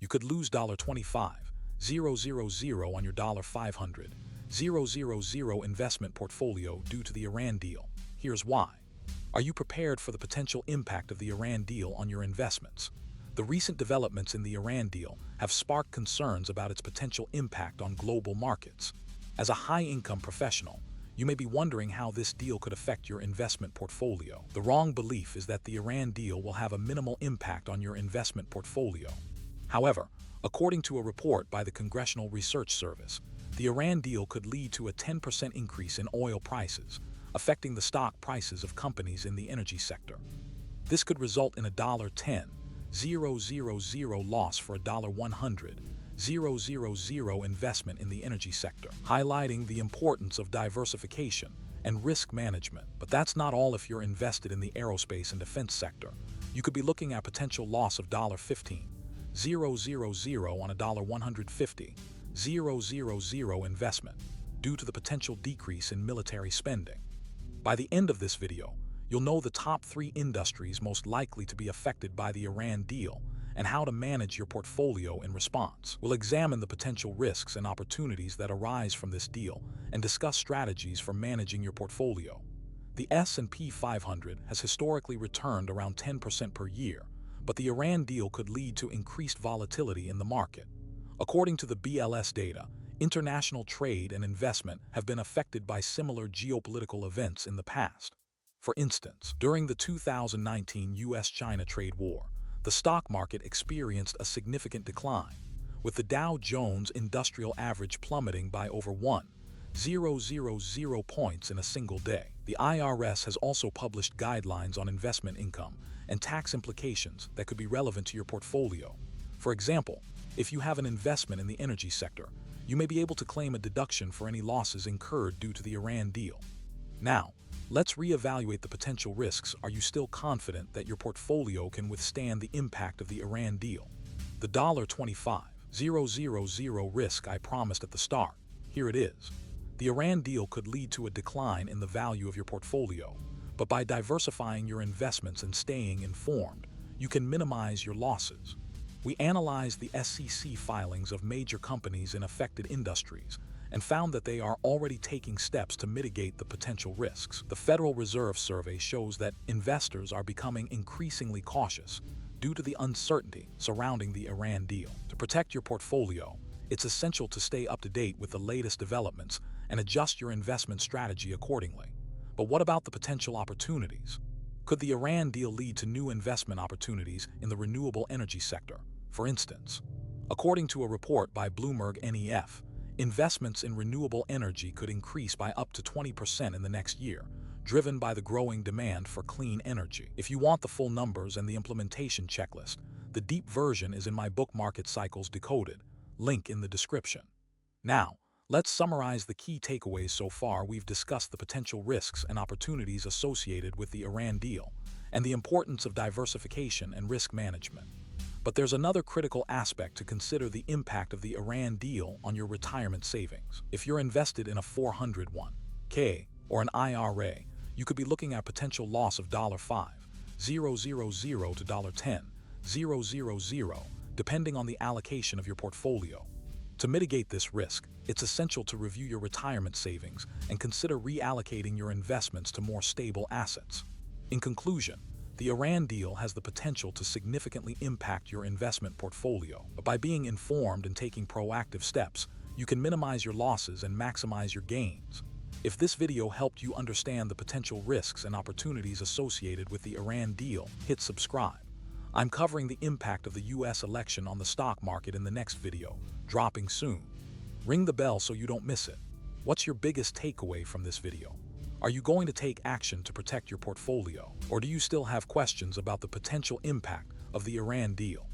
you could lose $25,000 on your $500,000 investment portfolio due to the Iran deal. Here's why. Are you prepared for the potential impact of the Iran deal on your investments? The recent developments in the Iran deal have sparked concerns about its potential impact on global markets. As a high-income professional, you may be wondering how this deal could affect your investment portfolio. The wrong belief is that the Iran deal will have a minimal impact on your investment portfolio. However, according to a report by the Congressional Research Service, the Iran deal could lead to a 10% increase in oil prices, affecting the stock prices of companies in the energy sector. This could result in a $10,000 loss for a $100,000 investment in the energy sector, highlighting the importance of diversification and risk management. But that's not all. If you're invested in the aerospace and defense sector, you could be looking at potential loss of $15,000 on a $150,000 investment due to the potential decrease in military spending. By the end of this video, you'll know the top 3 industries most likely to be affected by the Iran deal and how to manage your portfolio in response. We'll examine the potential risks and opportunities that arise from this deal and discuss strategies for managing your portfolio. The S&P 500 has historically returned around 10% per year, but the Iran deal could lead to increased volatility in the market. According to the BLS data, international trade and investment have been affected by similar geopolitical events in the past. For instance, during the 2019 US-China trade war, the stock market experienced a significant decline, with the Dow Jones Industrial Average plummeting by over 1,000 points in a single day. The IRS has also published guidelines on investment income and tax implications that could be relevant to your portfolio. For example, if you have an investment in the energy sector, you may be able to claim a deduction for any losses incurred due to the Iran deal. Now, let's reevaluate the potential risks. Are you still confident that your portfolio can withstand the impact of the Iran deal? The $25,000 risk I promised at the start. Here it is. The Iran deal could lead to a decline in the value of your portfolio, but by diversifying your investments and staying informed, you can minimize your losses. We analyzed the SEC filings of major companies in affected industries and found that they are already taking steps to mitigate the potential risks. The Federal Reserve survey shows that investors are becoming increasingly cautious due to the uncertainty surrounding the Iran deal. To protect your portfolio, it's essential to stay up to date with the latest developments and adjust your investment strategy accordingly. But what about the potential opportunities? Could the Iran deal lead to new investment opportunities in the renewable energy sector? For instance, according to a report by Bloomberg NEF, investments in renewable energy could increase by up to 20% in the next year, driven by the growing demand for clean energy. If you want the full numbers and the implementation checklist, the deep version is in my book Market Cycles Decoded, link in the description. Now, let's summarize the key takeaways so far. We've discussed the potential risks and opportunities associated with the Iran deal and the importance of diversification and risk management. But there's another critical aspect to consider: the impact of the Iran deal on your retirement savings. If you're invested in a 401k or an IRA, you could be looking at potential loss of $5,000 to $10,000, depending on the allocation of your portfolio. To mitigate this risk, it's essential to review your retirement savings and consider reallocating your investments to more stable assets. In conclusion, the Iran deal has the potential to significantly impact your investment portfolio, but by being informed and taking proactive steps, you can minimize your losses and maximize your gains. If this video helped you understand the potential risks and opportunities associated with the Iran deal, hit subscribe. I'm covering the impact of the US election on the stock market in the next video, dropping soon. Ring the bell so you don't miss it. What's your biggest takeaway from this video? Are you going to take action to protect your portfolio, or do you still have questions about the potential impact of the Iran deal?